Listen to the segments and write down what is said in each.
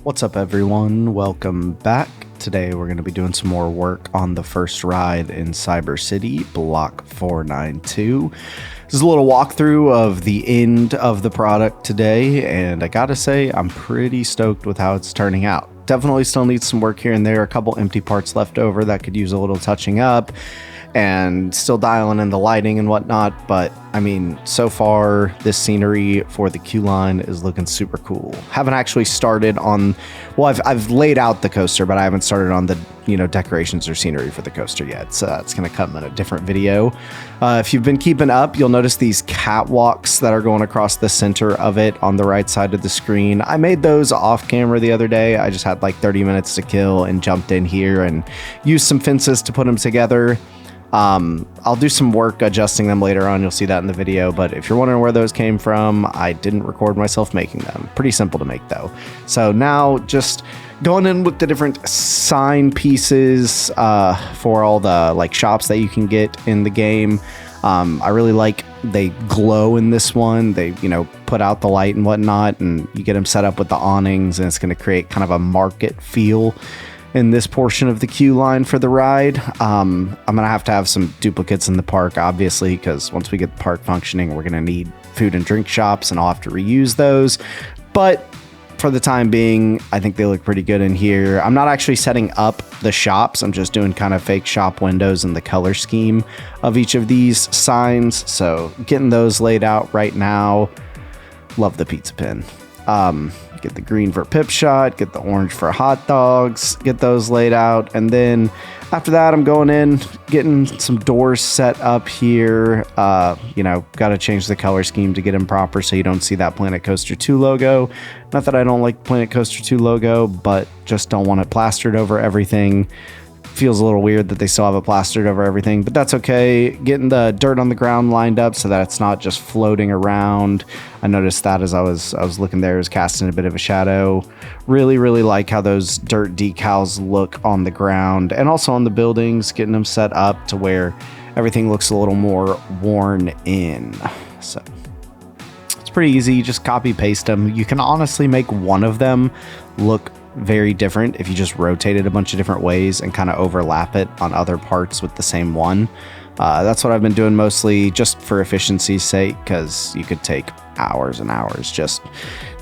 What's up, everyone? Welcome back. Today we're going to be doing some more work on the first ride in Cyber City, Block 492. This is a little walkthrough of the end of the product today, and I gotta say, I'm pretty stoked with how it's turning out. Definitely still needs some work here and there, a couple empty parts left over that could use a little touching up, and still dialing in the lighting and whatnot, but I mean, so far this scenery for the queue line is looking super cool. Haven't actually started on, well, I've laid out the coaster, but I haven't started on the decorations or scenery for the coaster yet, so it's gonna come in a different video. If you've been keeping up, you'll notice these catwalks that are going across the center of it on the right side of the screen. I made those off camera the other day. I just had like 30 minutes to kill and jumped in here and used some fences to put them together. I'll do some work adjusting them later on. You'll see that in the video, but if you're wondering where those came from, I didn't record myself making them. Pretty simple to make though. So now just going in with the different sign pieces for all the like shops that you can get in the game. I really like they glow in this one. They put out the light and whatnot, and you get them set up with the awnings, and it's going to create kind of a market feel in this portion of the queue line for the ride. I'm gonna have to have some duplicates in the park, obviously, because once we get the park functioning, we're gonna need food and drink shops, and I'll have to reuse those. But for the time being, I think they look pretty good in here. I'm not actually setting up the shops. I'm just doing kind of fake shop windows and the color scheme of each of these signs. So getting those laid out right now. Love the pizza pin. Get the green for Pip Shot, get the orange for hot dogs, get those laid out. And then after that, I'm going in, getting some doors set up here. Got to change the color scheme to get them proper so you don't see that Planet Coaster 2 logo. Not that I don't like Planet Coaster 2 logo, but just don't want it plastered over everything. Feels a little weird that they still have it plastered over everything, but that's okay. Getting the dirt on the ground lined up so that it's not just floating around. I noticed that as I was looking there, it was casting a bit of a shadow. Really like how those dirt decals look on the ground and also on the buildings, getting them set up to where everything looks a little more worn in. So it's pretty easy, just copy paste them. You can honestly make one of them look very different if you just rotate it a bunch of different ways and kind of overlap it on other parts with the same one. That's what I've been doing mostly just for efficiency's sake, because you could take hours and hours just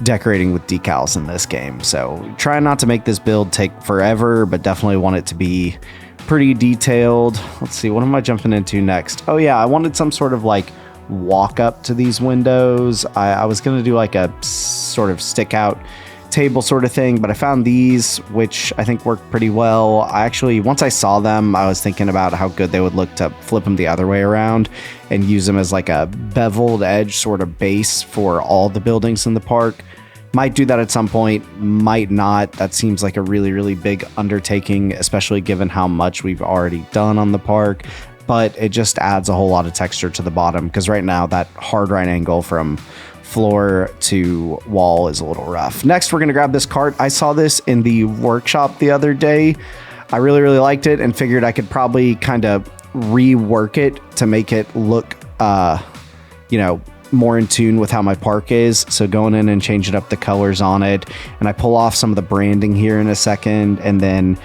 decorating with decals in this game. So try not to make this build take forever, but definitely want it to be pretty detailed. Let's see, what am I jumping into next? Oh yeah, I wanted some sort of like walk up to these windows. I was going to do like a sort of stick out table sort of thing, but I found these, which I think work pretty well. Once I saw them, I was thinking about how good they would look to flip them the other way around and use them as like a beveled edge sort of base for all the buildings in the park. Might do that at some point, might not. That seems like a really big undertaking, especially given how much we've already done on the park, but it just adds a whole lot of texture to the bottom, because right now that hard right angle from floor to wall is a little rough. Next, we're going to grab this cart. I saw this in the workshop the other day. I really liked it and figured I could probably kind of rework it to make it look, more in tune with how my park is. So going in and changing up the colors on it, and I pull off some of the branding here in a second, and then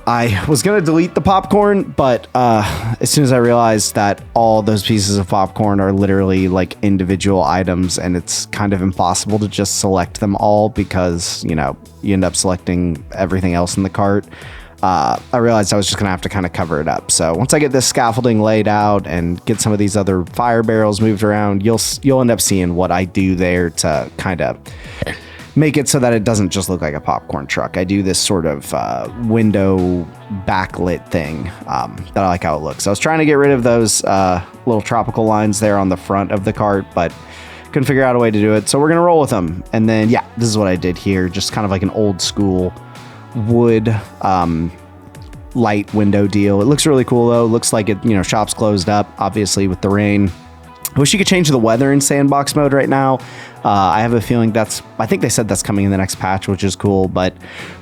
I was going to delete the popcorn, but as soon as I realized that all those pieces of popcorn are literally like individual items, and it's kind of impossible to just select them all because, you end up selecting everything else in the cart, I realized I was just going to have to kind of cover it up. So once I get this scaffolding laid out and get some of these other fire barrels moved around, you'll end up seeing what I do there to kind of make it so that it doesn't just look like a popcorn truck. I do this sort of window backlit thing that I like how it looks. I was trying to get rid of those little tropical lines there on the front of the cart, but couldn't figure out a way to do it. So we're going to roll with them. And then, yeah, this is what I did here. Just kind of like an old school wood light window deal. It looks really cool though. Looks like it, shop's closed up, obviously, with the rain. I wish you could change the weather in sandbox mode right now. I have a feeling that's I think they said that's coming in the next patch, which is cool. But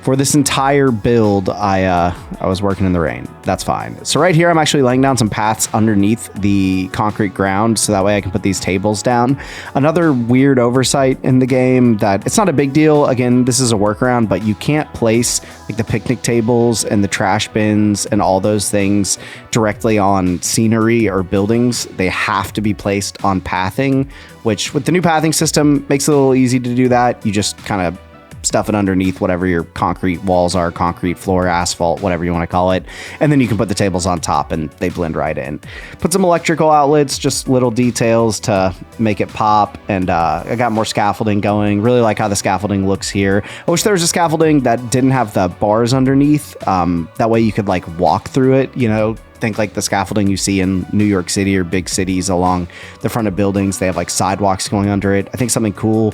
for this entire build, I was working in the rain. That's fine. So right here, I'm actually laying down some paths underneath the concrete ground, so that way I can put these tables down. Another weird oversight in the game that it's not a big deal. Again, this is a workaround, but you can't place like the picnic tables and the trash bins and all those things directly on scenery or buildings. They have to be placed on pathing, which with the new pathing system makes it a little easy to do that. You just kind of stuff it underneath whatever your concrete walls are, concrete floor, asphalt, whatever you want to call it. And then you can put the tables on top and they blend right in. Put some electrical outlets, just little details to make it pop. And I got more scaffolding going. Really like how the scaffolding looks here. I wish there was a scaffolding that didn't have the bars underneath. That way you could like walk through it, you know. Think like the scaffolding you see in New York City or big cities along the front of buildings. They have like sidewalks going under it. I think something cool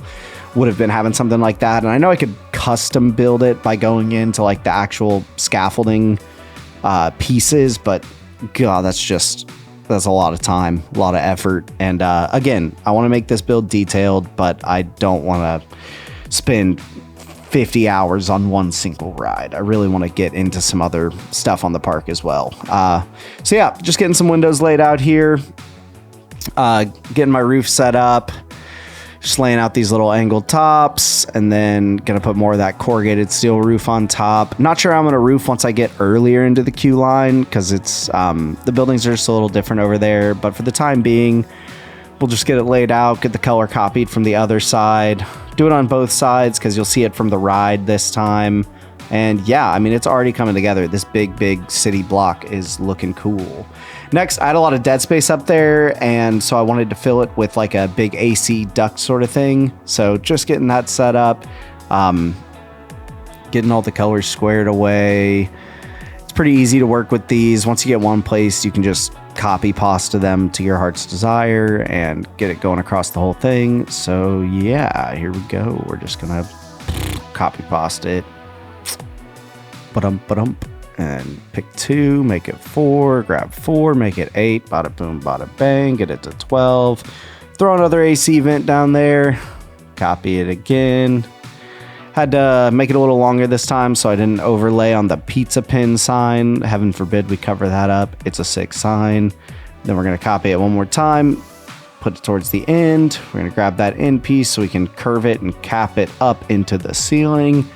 would have been having something like that. And I know I could custom build it by going into like the actual scaffolding pieces, but God, that's a lot of time, a lot of effort. And again, I want to make this build detailed, but I don't want to spend 50 hours on one single ride. I really want to get into some other stuff on the park as well. So yeah, just getting some windows laid out here, getting my roof set up, just laying out these little angled tops, and then gonna put more of that corrugated steel roof on top. Not sure I'm gonna roof once I get earlier into the queue line, because it's the buildings are just a little different over there, but for the time being, we'll just get it laid out, get the color copied from the other side, do it on both sides because you'll see it from the ride this time. And yeah, I mean, it's already coming together. This big city block is looking cool. Next, I had a lot of dead space up there, and so I wanted to fill it with like a big AC duct sort of thing. So just getting that set up, getting all the colors squared away. It's pretty easy to work with these. Once you get one placed, you can just copy pasta them to your heart's desire and get it going across the whole thing. So yeah, here we go. We're just gonna copy pasta it, and pick 2, make it 4, grab 4, make it 8, bada boom, bada bang, get it to 12, throw another AC vent down there, copy it again. Had to make it a little longer this time so I didn't overlay on the pizza pin sign. Heaven forbid we cover that up. It's a 6 sign. Then we're going to copy it one more time, put it towards the end. We're going to grab that end piece so we can curve it and cap it up into the ceiling.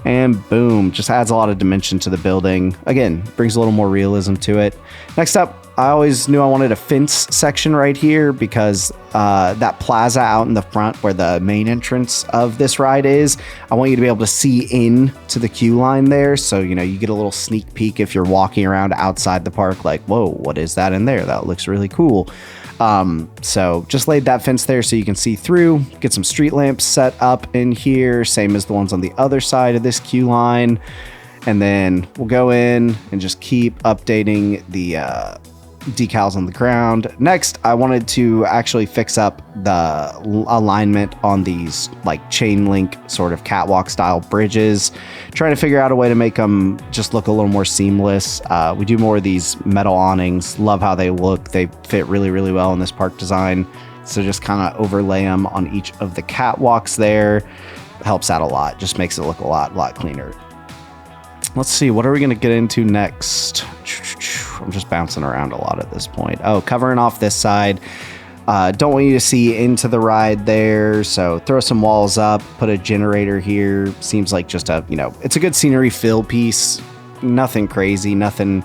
And boom, just adds a lot of dimension to the building. Again, brings a little more realism to it. Next up, I always knew I wanted a fence section right here because that plaza out in the front where the main entrance of this ride is, I want you to be able to see in to the queue line there. So, you know, you get a little sneak peek if you're walking around outside the park, like, whoa, what is that in there? That looks really cool. So just laid that fence there so you can see through, get some street lamps set up in here, same as the ones on the other side of this queue line. And then we'll go in and just keep updating the decals on the ground. Next, I wanted to actually fix up the alignment on these like chain link sort of catwalk style bridges, trying to figure out a way to make them just look a little more seamless. We do more of these metal awnings. Love how they look. They fit really well in this park design. So just kind of overlay them on each of the catwalks there. Helps out a lot. Just makes it look a lot cleaner. Let's see, what are we going to get into next? I'm just bouncing around a lot at this point. Oh, covering off this side. Don't want you to see into the ride there, so throw some walls up, put a generator here. Seems like just a, you know, it's a good scenery fill piece. Nothing crazy, nothing,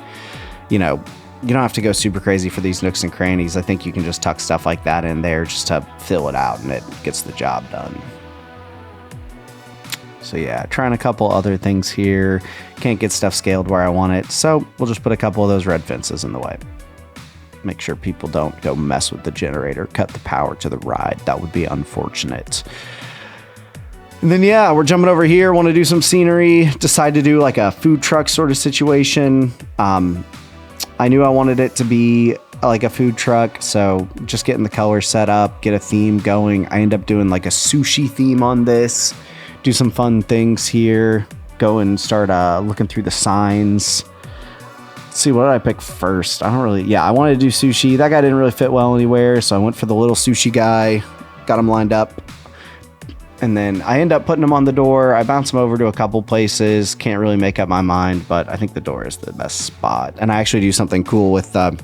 you know, you don't have to go super crazy for these nooks and crannies. I think you can just tuck stuff like that in there just to fill it out and it gets the job done. So yeah, trying a couple other things here. Can't get stuff scaled where I want it, so we'll just put a couple of those red fences in the way. Make sure people don't go mess with the generator, cut the power to the ride. That would be unfortunate. And then yeah, we're jumping over here, want to do some scenery. Decide to do like a food truck sort of situation. I knew I wanted it to be like a food truck, so just getting the color set up, get a theme going. I end up doing like a sushi theme on this. Do some fun things here. Go and start looking through the signs. Let's see, what did I pick first? I wanted to do sushi. That guy didn't really fit well anywhere, so I went for the little sushi guy. Got him lined up. And then I end up putting them on the door. I bounce them over to a couple places. Can't really make up my mind, but I think the door is the best spot. And I actually do something cool with the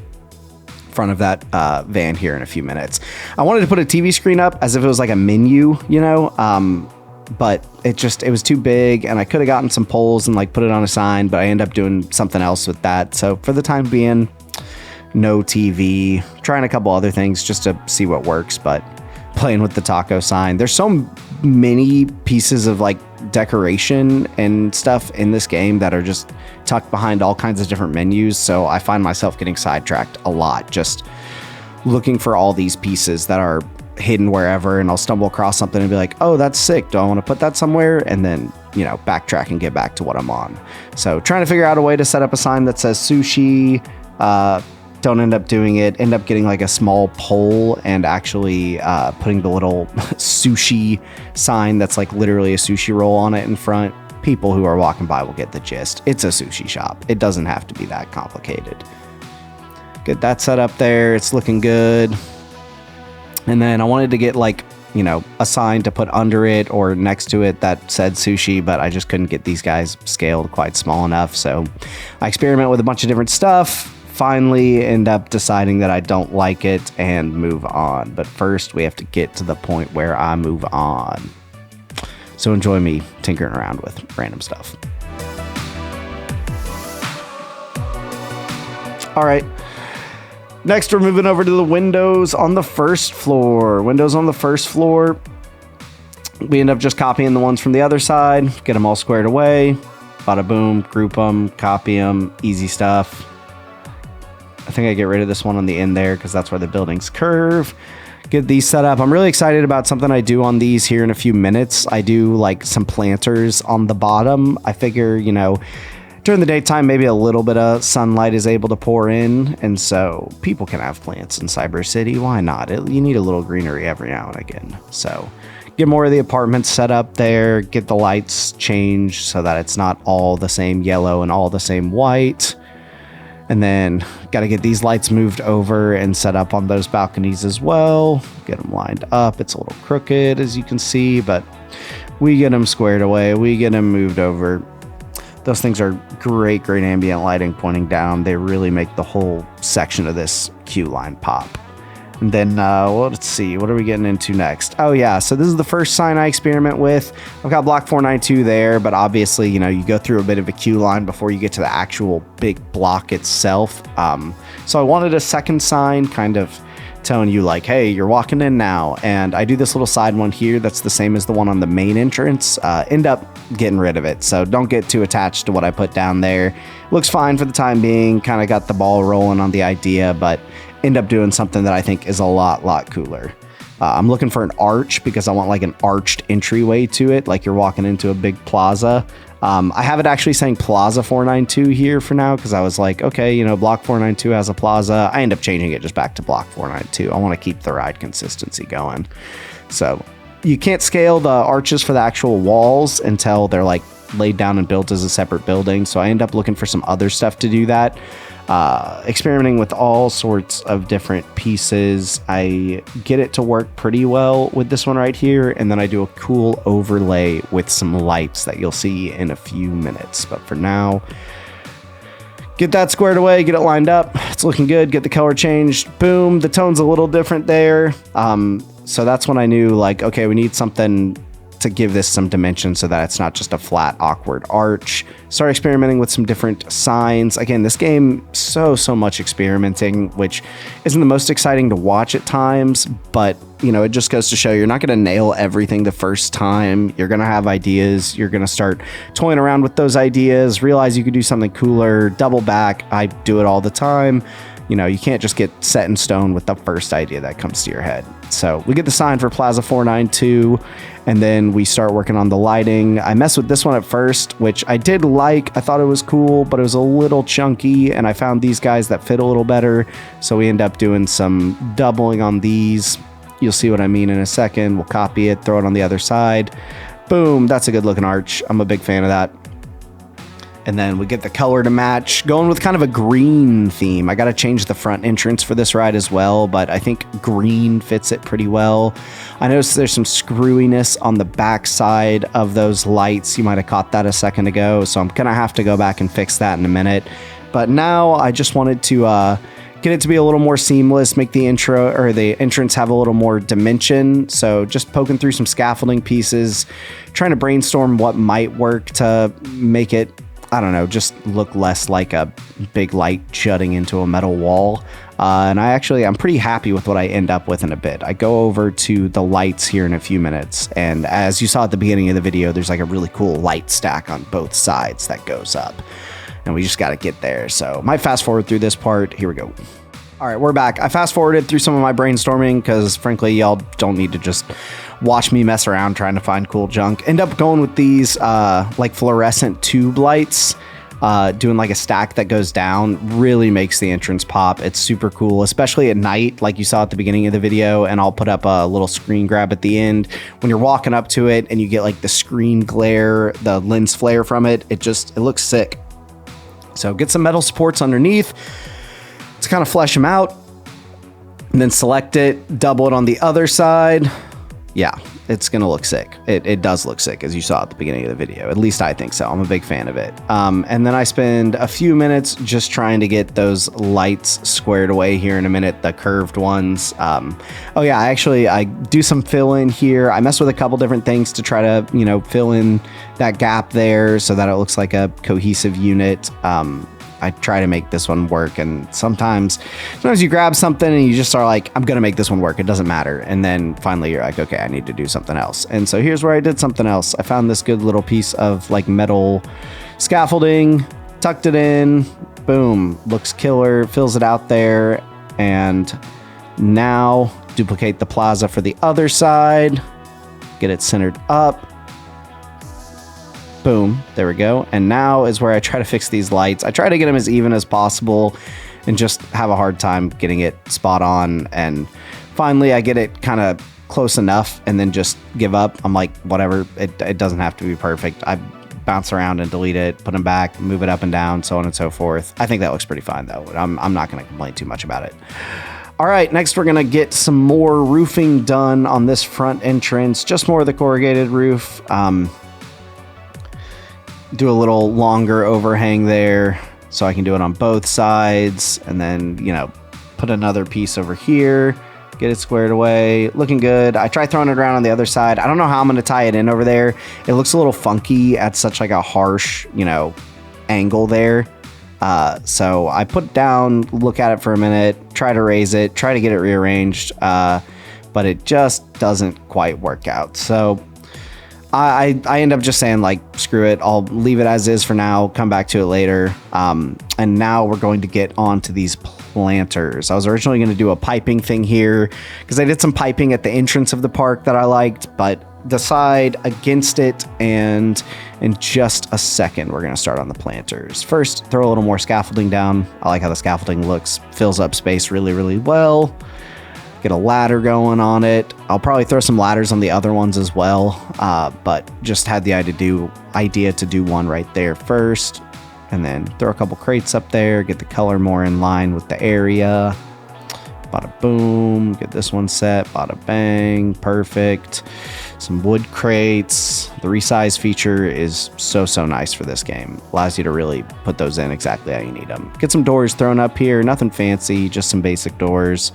front of that van here in a few minutes. I wanted to put a TV screen up as if it was like a menu, you know, but it was too big, and I could have gotten some poles and like put it on a sign, but I end up doing something else with that. So for the time being, no TV, trying a couple other things just to see what works, but playing with the taco sign. There's so many pieces of like decoration and stuff in this game that are just tucked behind all kinds of different menus. So I find myself getting sidetracked a lot, just looking for all these pieces that are hidden wherever, and I'll stumble across something and be like, oh, that's sick. Do I want to put that somewhere? And then, you know, backtrack and get back to what I'm on. So trying to figure out a way to set up a sign that says sushi. Don't end up doing it, end up getting like a small pole and actually putting the little sushi sign that's like literally a sushi roll on it in front. People who are walking by will get the gist. It's a sushi shop. It doesn't have to be that complicated. Get that set up there. It's looking good. And then I wanted to get like, you know, a sign to put under it or next to it that said sushi, but I just couldn't get these guys scaled quite small enough. So I experiment with a bunch of different stuff. Finally end up deciding that I don't like it and move on. But first we have to get to the point where I move on. So enjoy me tinkering around with random stuff. All right. Next, we're moving over to the windows on the first floor. Windows on the first floor. We end up just copying the ones from the other side, get them all squared away. Bada boom, group them, copy them, easy stuff. I think I get rid of this one on the end there because that's where the buildings curve. Get these set up. I'm really excited about something I do on these here in a few minutes. I do like some planters on the bottom. I figure, you know, during the daytime, maybe a little bit of sunlight is able to pour in. And so people can have plants in Cyber City. Why not? You need a little greenery every now and again. So get more of the apartments set up there. Get the lights changed so that it's not all the same yellow and all the same white. And then got to get these lights moved over and set up on those balconies as well. Get them lined up. It's a little crooked, as you can see, but we get them squared away. We get them moved over. Those things are great ambient lighting pointing down. They really make the whole section of this queue line pop. And then, let's see, what are we getting into next? Oh yeah, so this is the first sign I experiment with. I've got block 492 there, but obviously, you know, you go through a bit of a queue line before you get to the actual big block itself. So I wanted a second sign kind of telling you like, hey, you're walking in now. And I do this little side one here that's the same as the one on the main entrance. End up getting rid of it. So don't get too attached to what I put down there. Looks fine for the time being. Kind of got the ball rolling on the idea, but end up doing something that I think is a lot cooler. I'm looking for an arch because I want like an arched entryway to it, like you're walking into a big plaza. I have it actually saying Plaza 492 here for now because I was like, okay, you know, block 492 has a plaza. I end up changing it just back to block 492. I want to keep the ride consistency going. So you can't scale the arches for the actual walls until they're like laid down and built as a separate building. So I end up looking for some other stuff to do that. Experimenting with all sorts of different pieces. I get it to work pretty well with this one right here, and then I do a cool overlay with some lights that you'll see in a few minutes. But for now, get that squared away, get it lined up. It's looking good. Get the color changed. Boom. The tone's a little different there. So that's when I knew like, okay, we need something to give this some dimension so that it's not just a flat, awkward arch. Start experimenting with some different signs. Again, this game, so much experimenting, which isn't the most exciting to watch at times, but you know, it just goes to show you're not going to nail everything the first time. You're going to have ideas. You're going to start toying around with those ideas, realize you could do something cooler, double back. I do it all the time. You know, you can't just get set in stone with the first idea that comes to your head. So we get the sign for Plaza 492, and then we start working on the lighting. I messed with this one at first, which I did like. I thought it was cool, but it was a little chunky, and I found these guys that fit a little better. So we end up doing some doubling on these. You'll see what I mean in a second. We'll copy it, throw it on the other side. Boom, that's a good looking arch. I'm a big fan of that. And then we get the color to match, going with kind of a green theme. I got to change the front entrance for this ride as well, but I think green fits it pretty well. I noticed there's some screwiness on the back side of those lights. You might have caught that a second ago, so I'm going to have to go back and fix that in a minute. But now I just wanted to get it to be a little more seamless, make the intro or the entrance have a little more dimension. So just poking through some scaffolding pieces, trying to brainstorm what might work to make it, I don't know, just look less like a big light jutting into a metal wall. And I'm pretty happy with what I end up with in a bit. I go over to the lights here in a few minutes. And as you saw at the beginning of the video, there's like a really cool light stack on both sides that goes up. And we just got to get there. So might fast forward through this part. Here we go. All right, we're back. I fast forwarded through some of my brainstorming because frankly, y'all don't need to just watch me mess around trying to find cool junk. End up going with these like fluorescent tube lights, doing like a stack that goes down. Really makes the entrance pop. It's super cool, especially at night, like you saw at the beginning of the video. And I'll put up a little screen grab at the end when you're walking up to it and you get like the screen glare, the lens flare from it. It looks sick. So get some metal supports underneath to kind of flesh them out, and then select it, double it on the other side. Yeah, it's gonna look sick. It does look sick, as you saw at the beginning of the video. At least I think so. I'm a big fan of it. And then I spend a few minutes just trying to get those lights squared away here in a minute, the curved ones. Oh yeah, I do some fill in here. I mess with a couple different things to try to, fill in that gap there so that it looks like a cohesive unit. I try to make this one work, and sometimes you grab something and you just are like, I'm gonna make this one work, it doesn't matter, and then finally you're like, okay, I need to do something else. And so here's where I did something else. I found this good little piece of like metal scaffolding, tucked it in, boom, looks killer, fills it out there. And now duplicate the plaza for the other side, get it centered up. Boom, there we go. And now is where I try to fix these lights. I try to get them as even as possible and just have a hard time getting it spot on. And finally I get it kind of close enough and then just give up. I'm like, whatever, it doesn't have to be perfect. I bounce around and delete it, put them back, move it up and down, so on and so forth. I think that looks pretty fine though. I'm not gonna complain too much about it. All right, next we're gonna get some more roofing done on this front entrance, just more of the corrugated roof. Do a little longer overhang there so I can do it on both sides, and then put another piece over here, get it squared away, looking good. I try throwing it around on the other side. I don't know how I'm going to tie it in over there. It looks a little funky at such like a harsh angle there, so I put it down, look at it for a minute, try to raise it, try to get it rearranged, but it just doesn't quite work out. So I end up just saying, like, screw it, I'll leave it as is for now, come back to it later. And now we're going to get onto these planters. I was originally going to do a piping thing here because I did some piping at the entrance of the park that I liked, but decide against it. And in just a second, we're going to start on the planters. First, throw a little more scaffolding down. I like how the scaffolding looks, fills up space really, really well. Get a ladder going on it. I'll probably throw some ladders on the other ones as well, but just had the idea to do one right there first, and then throw a couple crates up there, get the color more in line with the area. Bada boom, get this one set, bada bang, perfect. Some wood crates. The resize feature is so nice for this game. Allows you to really put those in exactly how you need them. Get some doors thrown up here, nothing fancy, just some basic doors.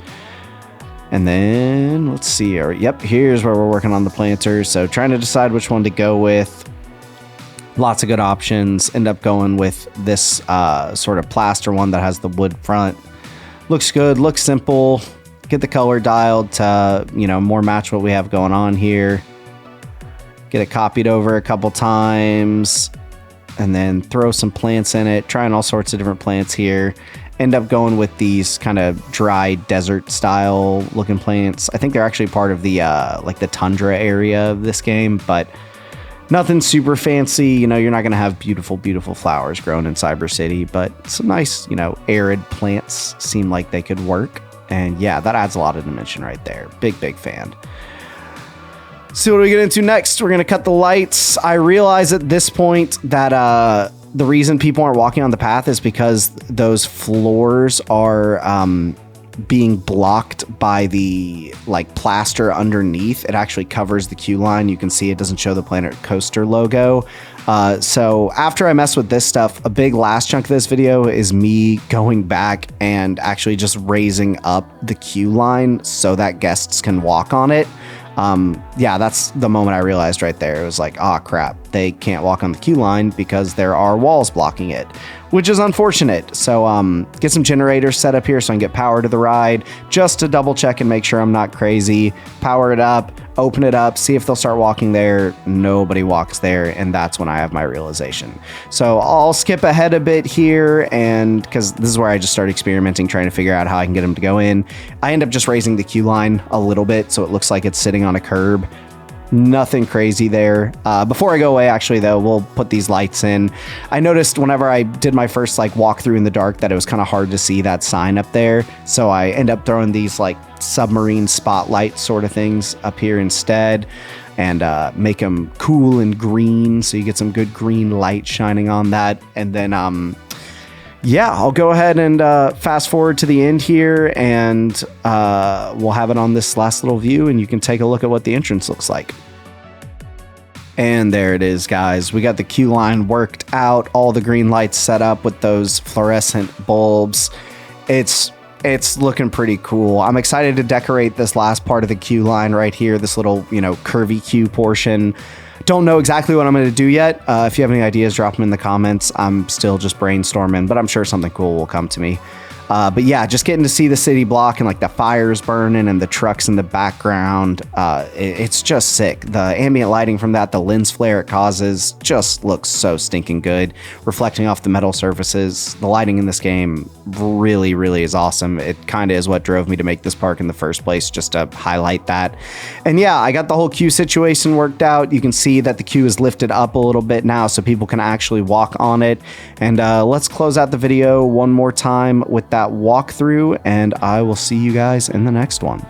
And then let's see. Yep, here's where we're working on the planters. So trying to decide which one to go with. Lots of good options. End up going with this sort of plaster one that has the wood front. Looks good, looks simple. Get the color dialed to, more match what we have going on here. Get it copied over a couple times. And then throw some plants in it. Trying all sorts of different plants here. End up going with these kind of dry desert style looking plants. I think they're actually part of the like the tundra area of this game, but nothing super fancy. You're not going to have beautiful flowers grown in Cyber City, but some nice, arid plants seem like they could work. And yeah, that adds a lot of dimension right there. Big fan. See what we get into next. We're going to cut the lights. I realize at this point that the reason people aren't walking on the path is because those floors are being blocked by the like plaster underneath. It actually covers the queue line. You can see it doesn't show the Planet Coaster logo. So after I mess with this stuff, a big last chunk of this video is me going back and actually just raising up the queue line so that guests can walk on it. Yeah, that's the moment I realized right there. It was like, oh crap, they can't walk on the queue line because there are walls blocking it, which is unfortunate. So get some generators set up here so I can get power to the ride just to double check and make sure I'm not crazy. Power it up, open it up, see if they'll start walking there. Nobody walks there, and that's when I have my realization. So I'll skip ahead a bit here, and because this is where I just start experimenting, trying to figure out how I can get them to go in. I end up just raising the queue line a little bit so it looks like it's sitting on a curb. Nothing crazy there. Before I go away, actually, though, we'll put these lights in. I noticed whenever I did my first like walkthrough in the dark that it was kind of hard to see that sign up there. So I end up throwing these like submarine spotlight sort of things up here instead, and make them cool and green so you get some good green light shining on that. And then yeah, I'll go ahead and fast forward to the end here, and we'll have it on this last little view, and you can take a look at what the entrance looks like. And there it is, guys. We got the queue line worked out, all the green lights set up with those fluorescent bulbs. It's looking pretty cool. I'm excited to decorate this last part of the queue line right here, this little, you know, curvy queue portion. Don't know exactly what I'm going to do yet. If you have any ideas, drop them in the comments. I'm still just brainstorming, but I'm sure something cool will come to me. But yeah, just getting to see the city block and like the fires burning and the trucks in the background. It's just sick. The ambient lighting from that, the lens flare it causes, just looks so stinking good. Reflecting off the metal surfaces. The lighting in this game really, really is awesome. It kind of is what drove me to make this park in the first place, just to highlight that. And yeah, I got the whole queue situation worked out. You can see that the queue is lifted up a little bit now so people can actually walk on it. And let's close out the video one more time with that walkthrough, and I will see you guys in the next one.